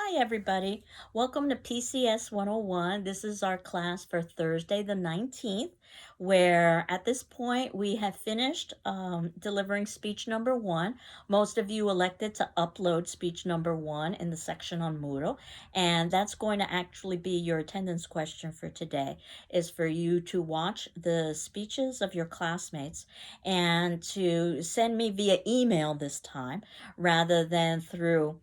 Hi, everybody. Welcome to PCS 101. This is our class for Thursday, the 19th, where at this point we have finished delivering speech number one. Most of you elected to upload speech number one in the section on Moodle, and that's going to actually be your attendance question for today, is for you to watch the speeches of your classmates and to send me via email this time rather than through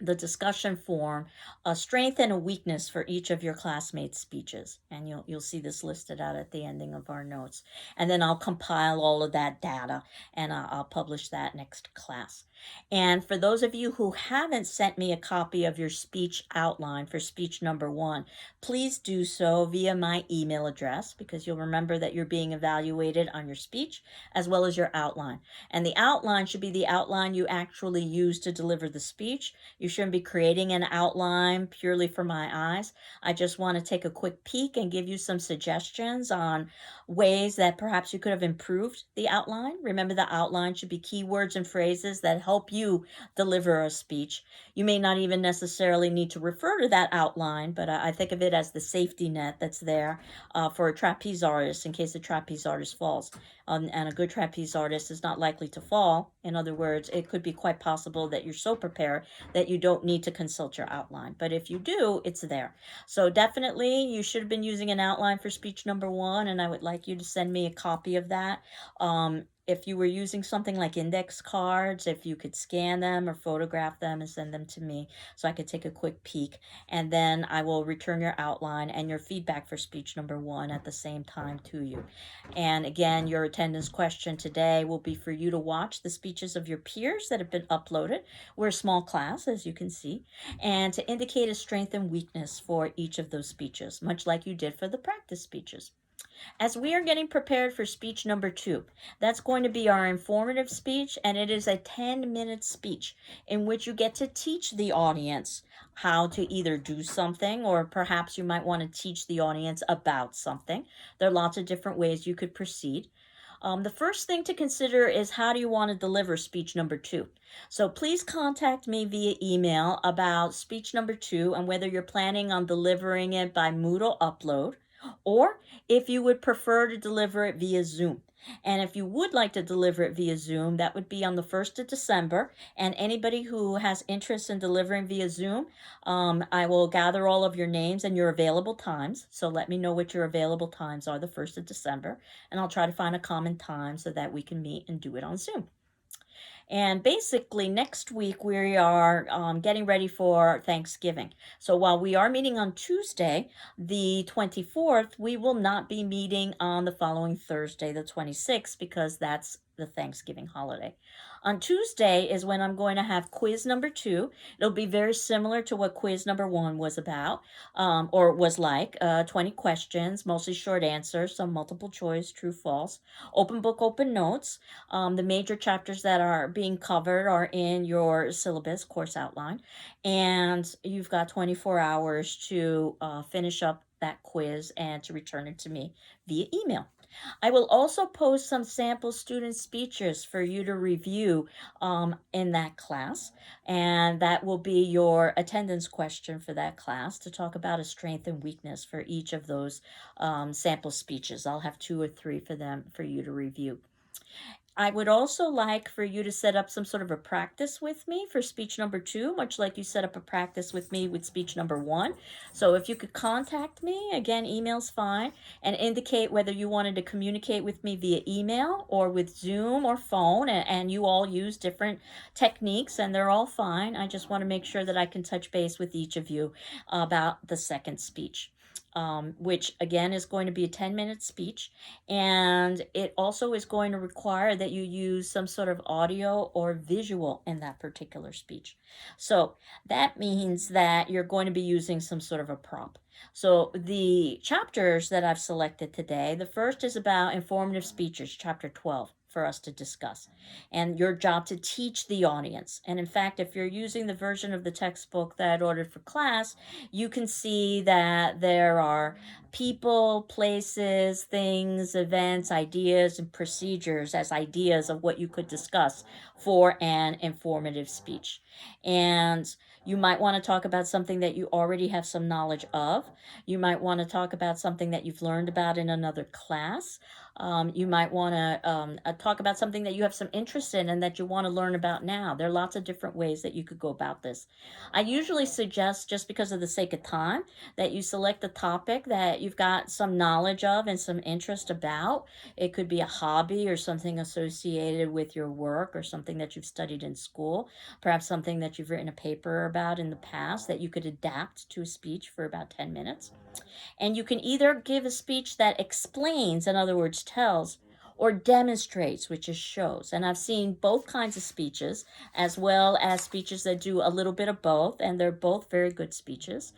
the discussion form, a strength and a weakness for each of your classmates' speeches. And you'll see this listed out at the ending of our notes. And then I'll compile all of that data and I'll publish that next class. And for those of you who haven't sent me a copy of your speech outline for speech number one, please do so via my email address, because you'll remember that you're being evaluated on your speech as well as your outline. And the outline should be the outline you actually use to deliver the speech. You shouldn't be creating an outline purely for my eyes. I just want to take a quick peek and give you some suggestions on ways that perhaps you could have improved the outline. Remember, the outline should be keywords and phrases that help you deliver a speech. You may not even necessarily need to refer to that outline, but I think of it as the safety net that's there for a trapeze artist in case a trapeze artist falls. And a good trapeze artist is not likely to fall. In other words, it could be quite possible that you're so prepared that you don't need to consult your outline. But if you do, it's there. So definitely you should have been using an outline for speech number one, and I would like you to send me a copy of that. If you were using something like index cards, if you could scan them or photograph them and send them to me so I could take a quick peek, and then I will return your outline and your feedback for speech number one at the same time to you. And again, your attendance question today will be for you to watch the speeches of your peers that have been uploaded. We're a small class, as you can see, and to indicate a strength and weakness for each of those speeches, much like you did for the practice speeches. As we are getting prepared for speech number two, that's going to be our informative speech, and it is a 10-minute speech in which you get to teach the audience how to either do something, or perhaps you might want to teach the audience about something. There are lots of different ways you could proceed. The first thing to consider is, how do you want to deliver speech number two? So please contact me via email about speech number two and whether you're planning on delivering it by Moodle upload, or if you would prefer to deliver it via Zoom. And if you would like to deliver it via Zoom, that would be on the 1st of December. And anybody who has interest in delivering via Zoom, I will gather all of your names and your available times. So let me know what your available times are the 1st of December. And I'll try to find a common time so that we can meet and do it on Zoom. And basically, next week we are getting ready for Thanksgiving. So while we are meeting on Tuesday, the 24th, we will not be meeting on the following Thursday, the 26th, because that's the Thanksgiving holiday. On Tuesday is when I'm going to have quiz number two. It'll be very similar to what quiz number one was about, or was like. 20 questions, mostly short answers, some multiple choice, true, false. Open book, open notes. The major chapters that are being covered are in your syllabus course outline, and you've got 24 hours to finish up that quiz and to return it to me via email. I will also post some sample student speeches for you to review in that class, and that will be your attendance question for that class, to talk about a strength and weakness for each of those sample speeches. I'll have 2 or 3 for them for you to review. I would also like for you to set up some sort of a practice with me for speech number two, much like you set up a practice with me with speech number one. So if you could contact me, again, email's fine, and indicate whether you wanted to communicate with me via email or with Zoom or phone, and you all use different techniques, and they're all fine. I just want to make sure that I can touch base with each of you about the second speech. Which again is going to be a 10-minute speech, and it also is going to require that you use some sort of audio or visual in that particular speech. So that means that you're going to be using some sort of a prompt. So the chapters that I've selected today, the first is about informative speeches, chapter 12, for us to discuss, and your job to teach the audience. And in fact, if you're using the version of the textbook that I ordered for class, you can see that there are people, places, things, events, ideas, and procedures as ideas of what you could discuss for an informative speech. And You might want to talk about something that you already have some knowledge of. You might want to talk about something that you've learned about in another class. You might want to talk about something that you have some interest in and that you want to learn about now. There are lots of different ways that you could go about this. I usually suggest, just because of the sake of time, that you select a topic that you've got some knowledge of and some interest about. It could be a hobby or something associated with your work or something that you've studied in school, perhaps something that you've written a paper about in the past that you could adapt to a speech for about 10 minutes. And you can either give a speech that explains, in other words, tells, or demonstrates, which is shows. And I've seen both kinds of speeches, as well as speeches that do a little bit of both, and they're both very good speeches.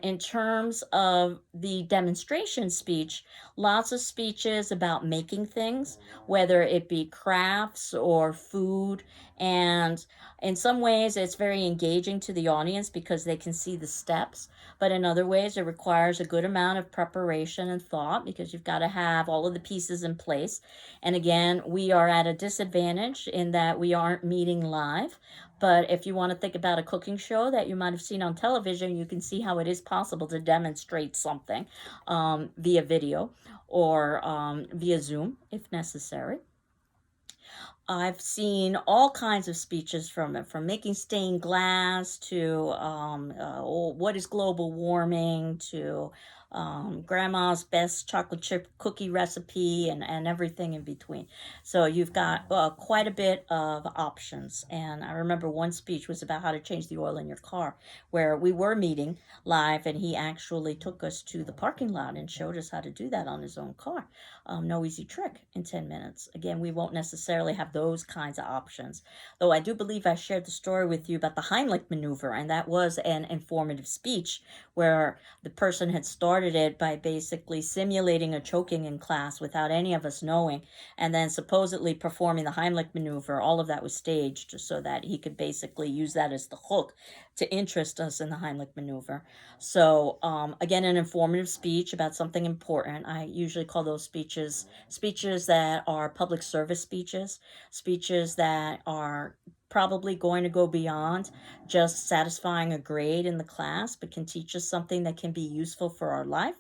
In terms of the demonstration speech, lots of speeches about making things, whether it be crafts or food. And in some ways, it's very engaging to the audience because they can see the steps. But in other ways, it requires a good amount of preparation and thought because you've got to have all of the pieces in place. And again, we are at a disadvantage in that we aren't meeting live. But if you want to think about a cooking show that you might have seen on television, you can see how it is possible to demonstrate something via video or via Zoom if necessary. I've seen all kinds of speeches from it, from making stained glass to what is global warming to grandma's best chocolate chip cookie recipe and everything in between. So you've got quite a bit of options. And I remember one speech was about how to change the oil in your car, where we were meeting live and he actually took us to the parking lot and showed us how to do that on his own car. No easy trick in 10 minutes. Again, we won't necessarily have those kinds of options. Though I do believe I shared the story with you about the Heimlich maneuver, and that was an informative speech where the person had started it by basically simulating a choking in class without any of us knowing, and then supposedly performing the Heimlich maneuver. All of that was staged just so that he could basically use that as the hook to interest us in the Heimlich maneuver. So, again, an informative speech about something important. I usually call those speeches that are public service speeches, speeches that are probably going to go beyond just satisfying a grade in the class, but can teach us something that can be useful for our life.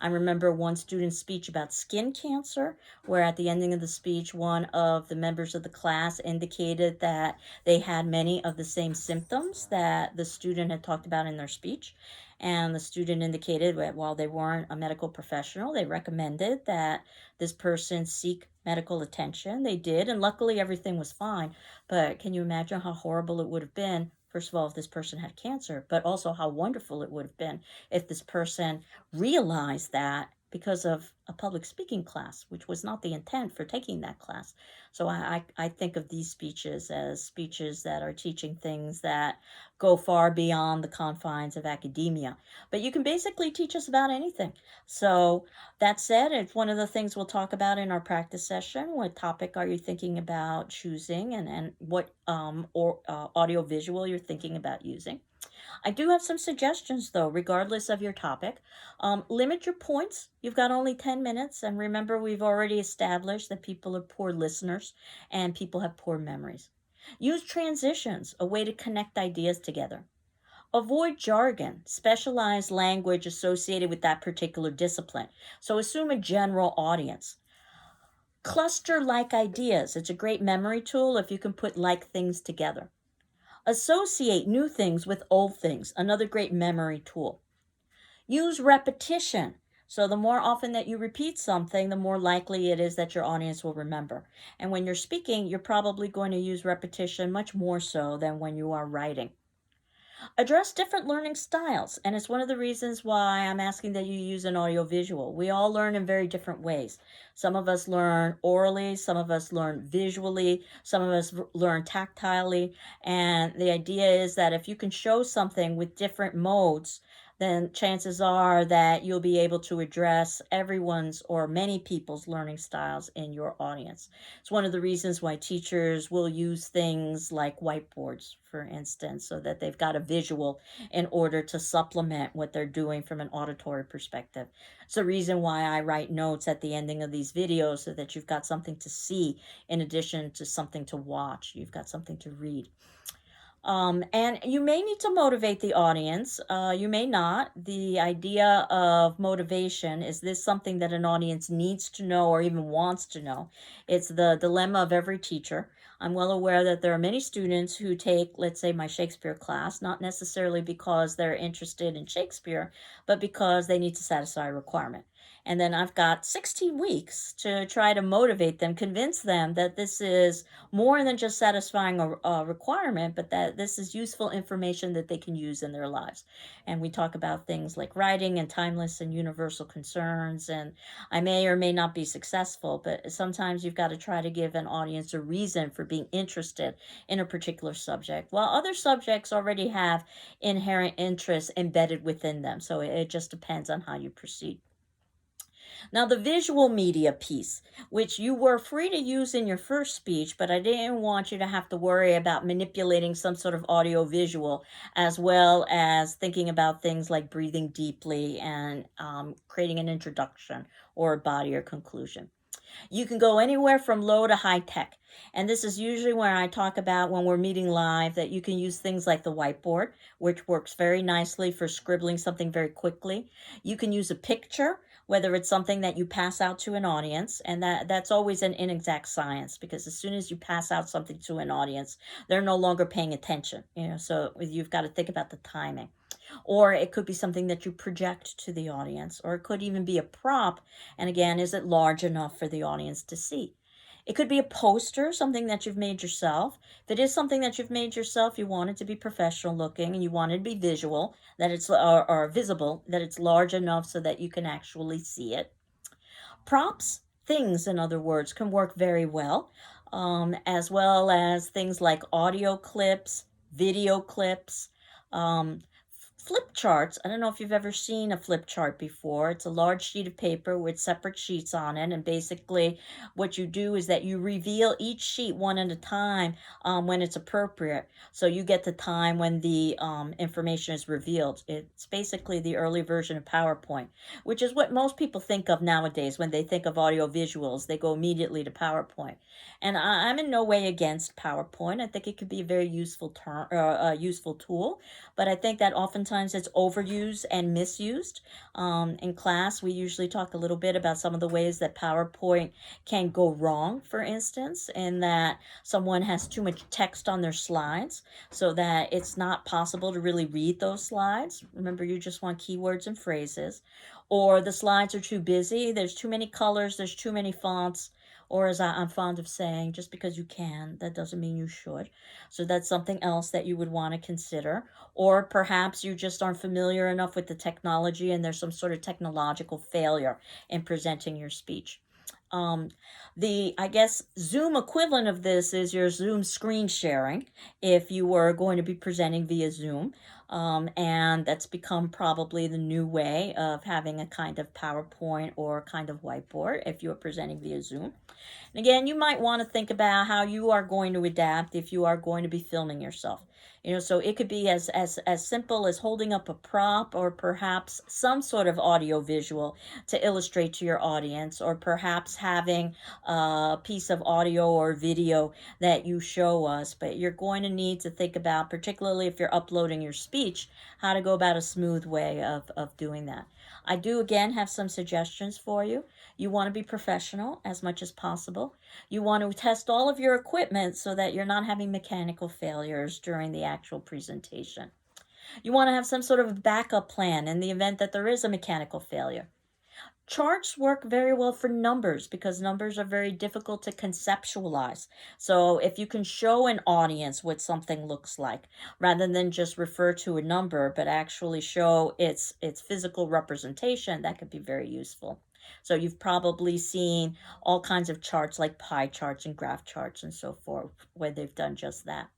I remember one student's speech about skin cancer, where at the ending of the speech, one of the members of the class indicated that they had many of the same symptoms that the student had talked about in their speech. And the student indicated that while they weren't a medical professional, they recommended that this person seek medical attention. They did, and luckily everything was fine. But can you imagine how horrible it would have been, first of all, if this person had cancer, but also how wonderful it would have been if this person realized that because of a public speaking class, which was not the intent for taking that class. So I think of these speeches as speeches that are teaching things that go far beyond the confines of academia. But you can basically teach us about anything. So that said, it's one of the things we'll talk about in our practice session. What topic are you thinking about choosing and what audio visual you're thinking about using? I do have some suggestions though, regardless of your topic. Limit your points. You've got only 10 minutes. And remember, we've already established that people are poor listeners and people have poor memories. Use transitions, a way to connect ideas together. Avoid jargon, specialized language associated with that particular discipline. So assume a general audience. Cluster like ideas. It's a great memory tool if you can put like things together. Associate new things with old things. Another great memory tool. Use repetition. So the more often that you repeat something, the more likely it is that your audience will remember. And when you're speaking, you're probably going to use repetition much more so than when you are writing. Address different learning styles, and it's one of the reasons why I'm asking that you use an audiovisual. We all learn in very different ways. Some of us learn orally, some of us learn visually, some of us learn tactilely, and the idea is that if you can show something with different modes, then chances are that you'll be able to address everyone's or many people's learning styles in your audience. It's one of the reasons why teachers will use things like whiteboards, for instance, so that they've got a visual in order to supplement what they're doing from an auditory perspective. It's the reason why I write notes at the ending of these videos so that you've got something to see in addition to something to watch. You've got something to read. And you may need to motivate the audience. You may not. The idea of motivation, is this something that an audience needs to know or even wants to know? It's the dilemma of every teacher. I'm well aware that there are many students who take, let's say, my Shakespeare class, not necessarily because they're interested in Shakespeare, but because they need to satisfy a requirement. And then I've got 16 weeks to try to motivate them, convince them that this is more than just satisfying a requirement, but that this is useful information that they can use in their lives. And we talk about things like writing and timeless and universal concerns. And I may or may not be successful, but sometimes you've got to try to give an audience a reason for being interested in a particular subject, while other subjects already have inherent interests embedded within them. So it just depends on how you proceed. Now, the visual media piece, which you were free to use in your first speech, but I didn't want you to have to worry about manipulating some sort of audio visual, as well as thinking about things like breathing deeply and creating an introduction or a body or conclusion. You can go anywhere from low to high tech. And this is usually where I talk about when we're meeting live that you can use things like the whiteboard, which works very nicely for scribbling something very quickly. You can use a picture, whether it's something that you pass out to an audience, and that's always an inexact science, because as soon as you pass out something to an audience, they're no longer paying attention. So you've got to think about the timing. Or it could be something that you project to the audience, or it could even be a prop. And again, is it large enough for the audience to see? It could be a poster, something that you've made yourself. If it is something that you've made yourself, you want it to be professional looking and you want it to be visual, that it's or visible, that it's large enough so that you can actually see it. Props, things, in other words, can work very well, as well as things like audio clips, video clips, um, flip charts. I don't know if you've ever seen a flip chart before. It's a large sheet of paper with separate sheets on it. And basically, what you do is that you reveal each sheet one at a time when it's appropriate. So you get the time when the information is revealed. It's basically the early version of PowerPoint, which is what most people think of nowadays when they think of audio visuals. They go immediately to PowerPoint. And I'm in no way against PowerPoint. I think it could be a very useful tool, but I think that oftentimes it's overused and misused. In class, we usually talk a little bit about some of the ways that PowerPoint can go wrong, for instance, in that someone has too much text on their slides so that it's not possible to really read those slides. Remember, you just want keywords and phrases. Or the slides are too busy, there's too many colors, there's too many fonts. Or, as I'm fond of saying, just because you can, that doesn't mean you should. So that's something else that you would want to consider. Or perhaps you just aren't familiar enough with the technology and there's some sort of technological failure in presenting your speech. The, I guess, Zoom equivalent of this is your Zoom screen sharing if you were going to be presenting via Zoom. And that's become probably the new way of having a kind of PowerPoint or kind of whiteboard if you are presenting via Zoom. And again, you might want to think about how you are going to adapt if you are going to be filming yourself. So it could be as simple as holding up a prop, or perhaps some sort of audio visual to illustrate to your audience, or perhaps having a piece of audio or video that you show us. But you're going to need to think about, particularly if you're uploading your speech, how to go about a smooth way of doing that. I do again have some suggestions for you. You want to be professional as much as possible. You want to test all of your equipment so that you're not having mechanical failures during the actual presentation. You want to have some sort of backup plan in the event that there is a mechanical failure. Charts work very well for numbers because numbers are very difficult to conceptualize. So if you can show an audience what something looks like, rather than just refer to a number, but actually show its physical representation, that could be very useful. So you've probably seen all kinds of charts like pie charts and graph charts and so forth, where they've done just that.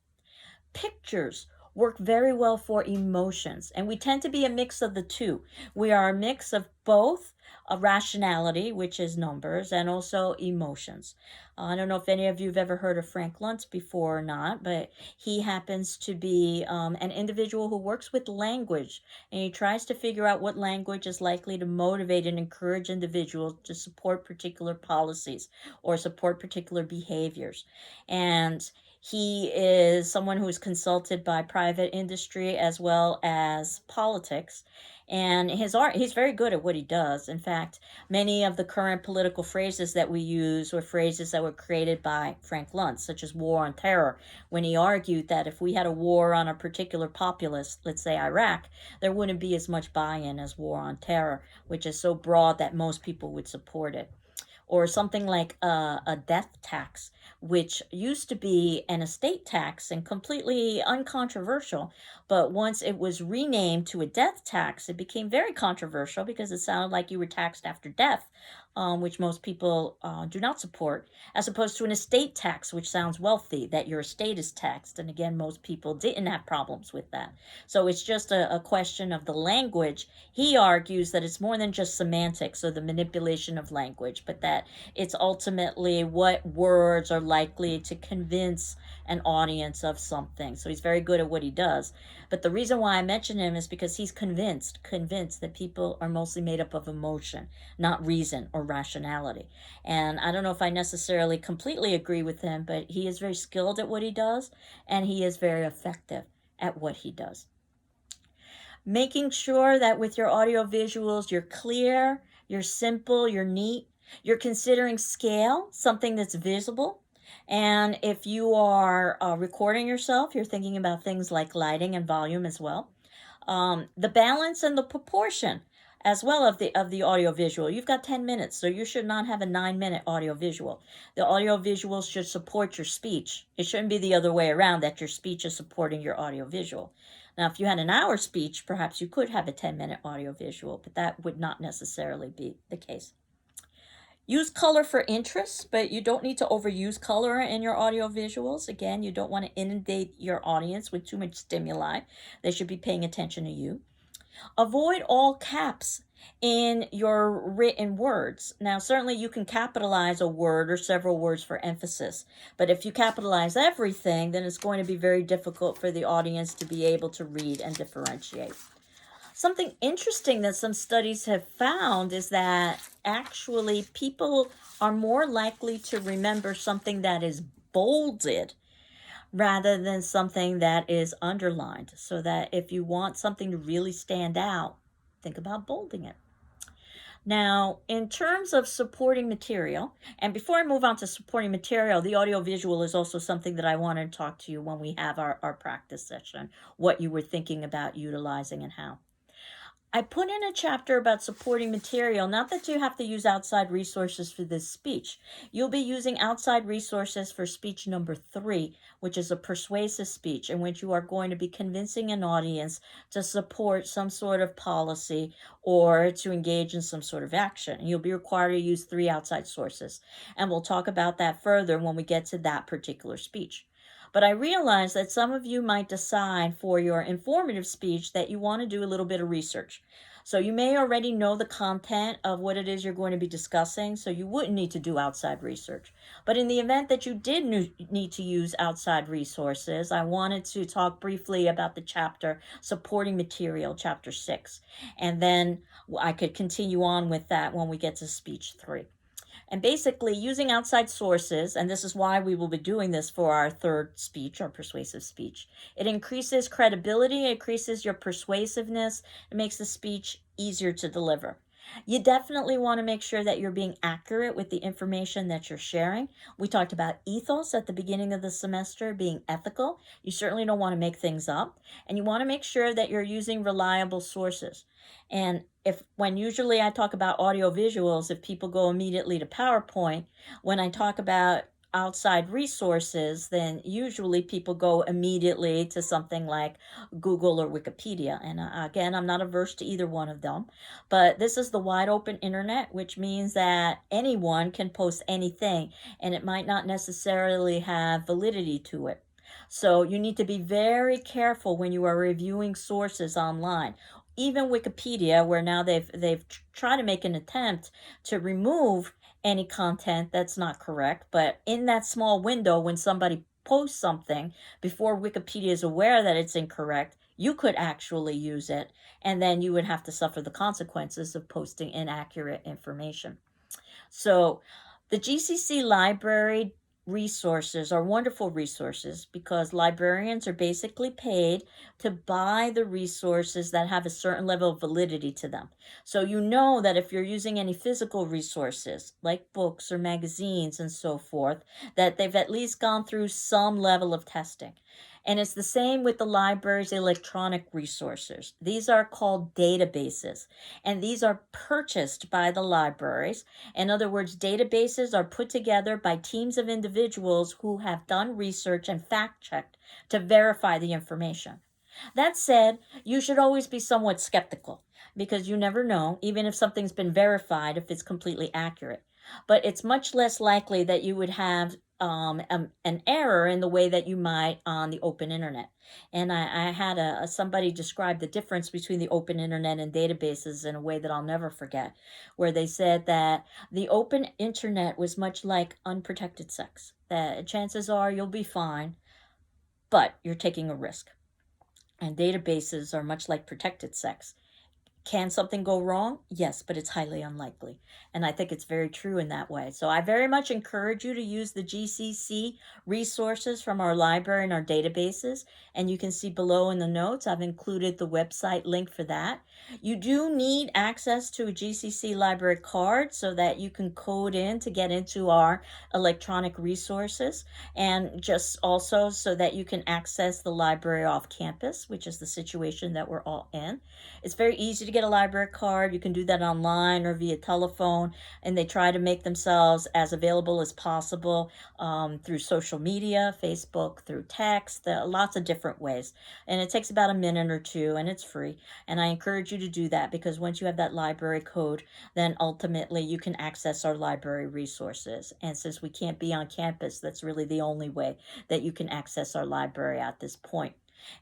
Pictures work very well for emotions, and we tend to be a mix of the two. We are a mix of both a rationality, which is numbers, and also emotions. I don't know if any of you have ever heard of Frank Luntz before or not, but he happens to be an individual who works with language, and he tries to figure out what language is likely to motivate and encourage individuals to support particular policies or support particular behaviors. And He is someone who is consulted by private industry as well as politics. And his art, he's very good at what he does. In fact, many of the current political phrases that we use were phrases that were created by Frank Luntz, such as war on terror, when he argued that if we had a war on a particular populace, let's say Iraq, there wouldn't be as much buy-in as war on terror, which is so broad that most people would support it. Or something like a death tax, which used to be an estate tax and completely uncontroversial. But once it was renamed to a death tax, it became very controversial because it sounded like you were taxed after death, which most people do not support, as opposed to an estate tax, which sounds wealthy, that your estate is taxed. And again, most people didn't have problems with that. So it's just a question of the language. He argues that it's more than just semantics or the manipulation of language, but that it's ultimately what words are likely to convince an audience of something. So he's very good at what he does. But the reason why I mention him is because he's convinced that people are mostly made up of emotion, not reason or rationality. And I don't know if I necessarily completely agree with him, but he is very skilled at what he does, and he is very effective at what he does. Making sure that with your audio visuals, you're clear, you're simple, you're neat, you're considering scale, something that's visible. And if you are recording yourself, you're thinking about things like lighting and volume as well. The balance and the proportion as well of the audio visual. You've got 10 minutes, so you should not have a 9-minute audio visual. The audio visuals should support your speech. It shouldn't be the other way around, that your speech is supporting your audio visual. Now, if you had an hour speech, perhaps you could have a 10-minute audio visual, but that would not necessarily be the case. Use color for interest, but you don't need to overuse color in your audio visuals. Again, you don't want to inundate your audience with too much stimuli. They should be paying attention to you. Avoid all caps in your written words. Now, certainly you can capitalize a word or several words for emphasis, but if you capitalize everything, then it's going to be very difficult for the audience to be able to read and differentiate. Something interesting that some studies have found is that actually people are more likely to remember something that is bolded rather than something that is underlined. So that if you want something to really stand out, think about bolding it. Now, in terms of supporting material, and before I move on to supporting material, the audiovisual is also something that I want to talk to you when we have our practice session, what you were thinking about utilizing and how. I put in a chapter about supporting material, not that you have to use outside resources for this speech. You'll be using outside resources for speech number 3, which is a persuasive speech in which you are going to be convincing an audience to support some sort of policy or to engage in some sort of action. And you'll be required to use 3 outside sources. And we'll talk about that further when we get to that particular speech. But I realize that some of you might decide for your informative speech that you want to do a little bit of research. So you may already know the content of what it is you're going to be discussing, so you wouldn't need to do outside research. But in the event that you did need to use outside resources, I wanted to talk briefly about the chapter Supporting Material, Chapter 6. And then I could continue on with that when we get to speech 3. And basically using outside sources, and this is why we will be doing this for our 3rd speech, our persuasive speech. It increases credibility, it increases your persuasiveness, it makes the speech easier to deliver. You definitely want to make sure that you're being accurate with the information that you're sharing. We talked about ethos at the beginning of the semester, being ethical. You certainly don't want to make things up. And you want to make sure that you're using reliable sources. And when usually I talk about audio visuals, if people go immediately to PowerPoint, when I talk about outside resources, then usually people go immediately to something like Google or Wikipedia. And again, I'm not averse to either one of them, but this is the wide open internet, which means that anyone can post anything, and it might not necessarily have validity to it. So you need to be very careful when you are reviewing sources online. Even Wikipedia, where now they've tried to make an attempt to remove any content that's not correct, but in that small window when somebody posts something before Wikipedia is aware that it's incorrect, you could actually use it, and then you would have to suffer the consequences of posting inaccurate information. So the GCC library resources are wonderful resources because librarians are basically paid to buy the resources that have a certain level of validity to them. So you know that if you're using any physical resources like books or magazines and so forth, that they've at least gone through some level of testing. And it's the same with the library's electronic resources. These are called databases, and these are purchased by the libraries. In other words, databases are put together by teams of individuals who have done research and fact checked to verify the information. That said, you should always be somewhat skeptical because you never know, even if something's been verified, if it's completely accurate. But it's much less likely that you would have an error in the way that you might on the open internet. And I had somebody describe the difference between the open internet and databases in a way that I'll never forget, where they said that the open internet was much like unprotected sex. That chances are you'll be fine, but you're taking a risk. And databases are much like protected sex. Can something go wrong? Yes, but it's highly unlikely. And I think it's very true in that way. So I very much encourage you to use the GCC resources from our library and our databases. And you can see below in the notes, I've included the website link for that. You do need access to a GCC library card so that you can code in to get into our electronic resources, and just also so that you can access the library off campus, which is the situation that we're all in. It's very easy to get a library card. You can do that online or via telephone, and they try to make themselves as available as possible through social media, Facebook, through text, lots of different ways. And it takes about a minute or two, and it's free. And I encourage you to do that because once you have that library code, then ultimately you can access our library resources. And since we can't be on campus, that's really the only way that you can access our library at this point.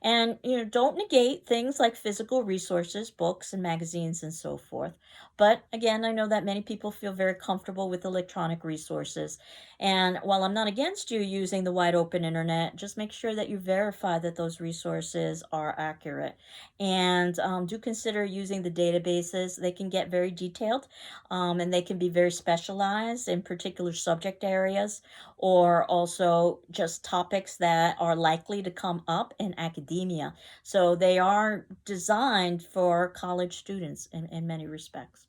And don't negate things like physical resources, books and magazines and so forth. But again, I know that many people feel very comfortable with electronic resources. And while I'm not against you using the wide open internet, just make sure that you verify that those resources are accurate. And do consider using the databases. They can get very detailed, and they can be very specialized in particular subject areas, or also just topics that are likely to come up in academia. So they are designed for college students in many respects.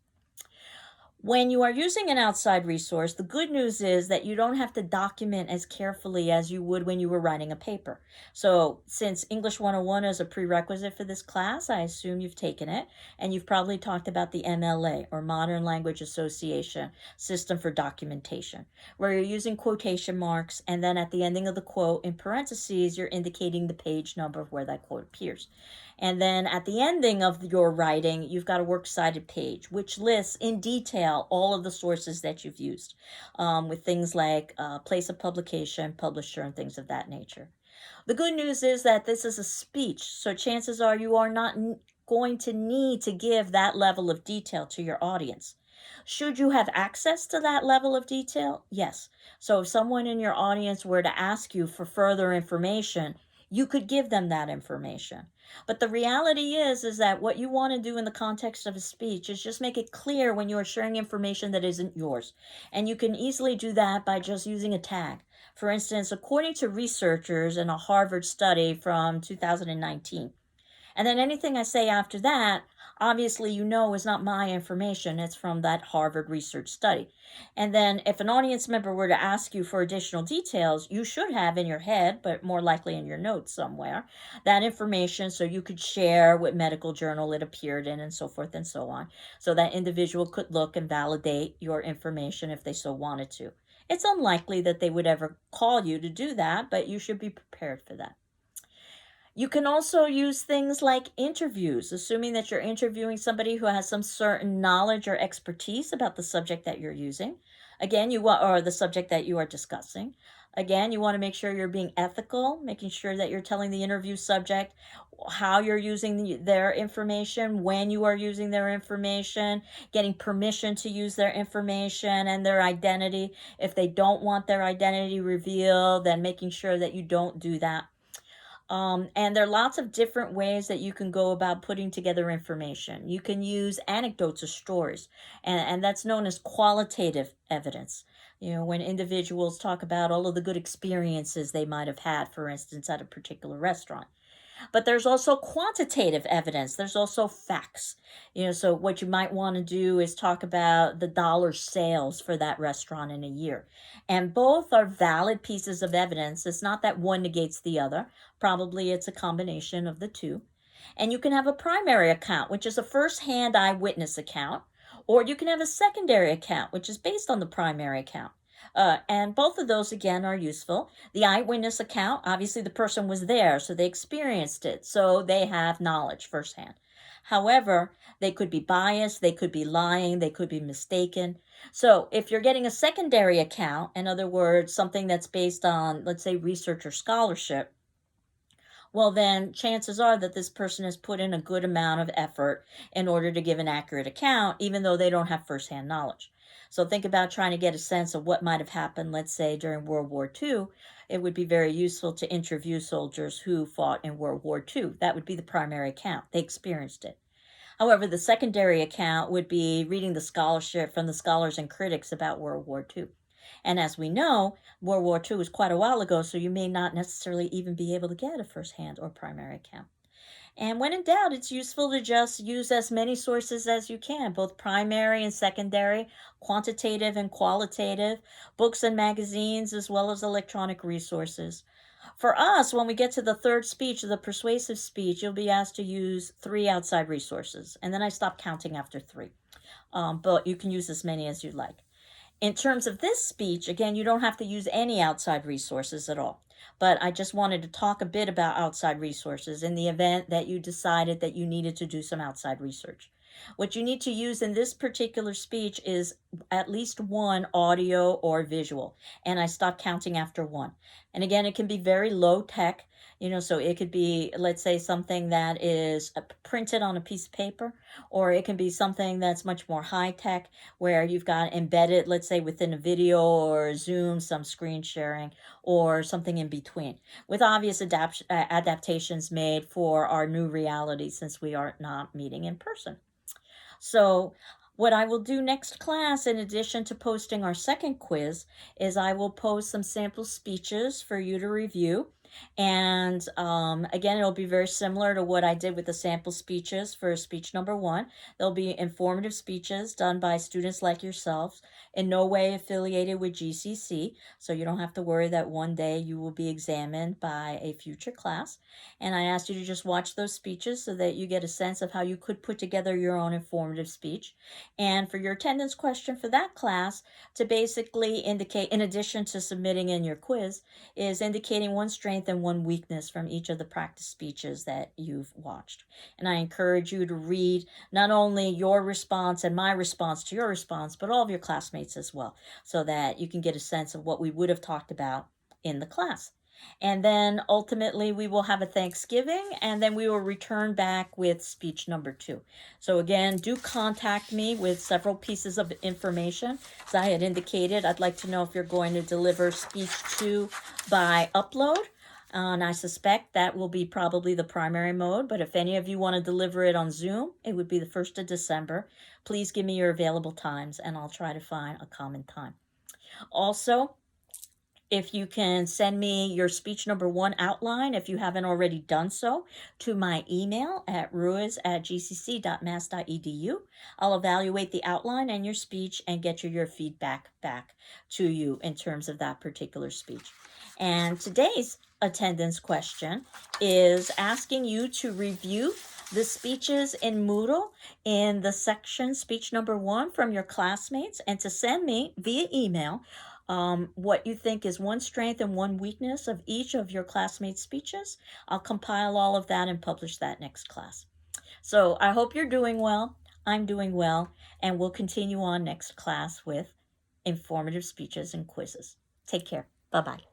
When you are using an outside resource, the good news is that you don't have to document as carefully as you would when you were writing a paper. So since English 101 is a prerequisite for this class, I assume you've taken it, and you've probably talked about the MLA, or Modern Language Association System for Documentation, where you're using quotation marks, and then at the ending of the quote, in parentheses, you're indicating the page number of where that quote appears. And then at the ending of your writing, you've got a works cited page, which lists in detail all of the sources that you've used, with things like place of publication, publisher, and things of that nature. The good news is that this is a speech, so chances are you are not going to need to give that level of detail to your audience. Should you have access to that level of detail? Yes. So if someone in your audience were to ask you for further information, you could give them that information. But the reality is that what you want to do in the context of a speech is just make it clear when you are sharing information that isn't yours. And you can easily do that by just using a tag. For instance, according to researchers in a Harvard study from 2019. And then anything I say after that, obviously is not my information. It's from that Harvard research study. And then if an audience member were to ask you for additional details, you should have in your head, but more likely in your notes somewhere, that information so you could share what medical journal it appeared in and so forth and so on. So that individual could look and validate your information if they so wanted to. It's unlikely that they would ever call you to do that, but you should be prepared for that. You can also use things like interviews, assuming that you're interviewing somebody who has some certain knowledge or expertise about the subject that you're using. Again, or the subject that you are discussing. Again, you want to make sure you're being ethical, making sure that you're telling the interview subject how you're using their information, when you are using their information, getting permission to use their information and their identity. If they don't want their identity revealed, then making sure that you don't do that. And there are lots of different ways that you can go about putting together information. You can use anecdotes or stories, and that's known as qualitative evidence. You know, when individuals talk about all of the good experiences they might have had, for instance, at a particular restaurant. But there's also quantitative evidence. There's also facts. You know, so what you might want to do is talk about the dollar sales for that restaurant in a year. And both are valid pieces of evidence. It's not that one negates the other. Probably it's a combination of the two. And you can have a primary account, which is a first-hand eyewitness account, or you can have a secondary account, which is based on the primary account. And both of those, again, are useful. The eyewitness account, obviously the person was there, so they experienced it, so they have knowledge firsthand. However, they could be biased, they could be lying, they could be mistaken. So if you're getting a secondary account, in other words, something that's based on, let's say, research or scholarship, well, then chances are that this person has put in a good amount of effort in order to give an accurate account, even though they don't have firsthand knowledge. So think about trying to get a sense of what might have happened, let's say, during World War II. It would be very useful to interview soldiers who fought in World War II. That would be the primary account. They experienced it. However, the secondary account would be reading the scholarship from the scholars and critics about World War II. And as we know, World War II was quite a while ago, so you may not necessarily even be able to get a first-hand or primary account. And when in doubt, it's useful to just use as many sources as you can, both primary and secondary, quantitative and qualitative, books and magazines, as well as electronic resources. For us, when we get to the third speech, the persuasive speech, you'll be asked to use 3 outside resources. And then I stop counting after 3. But you can use as many as you like. In terms of this speech, again, you don't have to use any outside resources at all. But I just wanted to talk a bit about outside resources in the event that you decided that you needed to do some outside research. What you need to use in this particular speech is at least one audio or visual. And I stop counting after 1. And again, it can be very low tech. You know, so it could be, let's say, something that is printed on a piece of paper, or it can be something that's much more high tech, where you've got embedded, let's say, within a video or Zoom, some screen sharing, or something in between, with obvious adaptations made for our new reality since we are not meeting in person. So what I will do next class, in addition to posting our second quiz, is I will post some sample speeches for you to review. And again, it'll be very similar to what I did with the sample speeches for speech number 1. They'll be informative speeches done by students like yourselves, in no way affiliated with GCC, so you don't have to worry that one day you will be examined by a future class. And I asked you to just watch those speeches so that you get a sense of how you could put together your own informative speech. And for your attendance question for that class, to basically indicate, in addition to submitting in your quiz, is indicating one strength and one weakness from each of the practice speeches that you've watched. And I encourage you to read not only your response and my response to your response, but all of your classmates as well, so that you can get a sense of what we would have talked about in the class. And then ultimately we will have a Thanksgiving, and then we will return back with speech number 2. So again, do contact me with several pieces of information. As I had indicated, I'd like to know if you're going to deliver speech 2 by upload. And I suspect that will be probably the primary mode, but if any of you want to deliver it on Zoom, it would be the 1st of December. Please give me your available times, and I'll try to find a common time. Also, if you can send me your speech number 1 outline, if you haven't already done so, to my email at ruiz@gcc.mass.edu. I'll evaluate the outline and your speech and get your feedback back to you in terms of that particular speech. And today's attendance question is asking you to review the speeches in Moodle in the section speech number 1 from your classmates, and to send me via email what you think is one strength and one weakness of each of your classmates' speeches. I'll compile all of that and publish that next class. So I hope you're doing well. I'm doing well, and we'll continue on next class with informative speeches and quizzes. Take care. Bye-bye.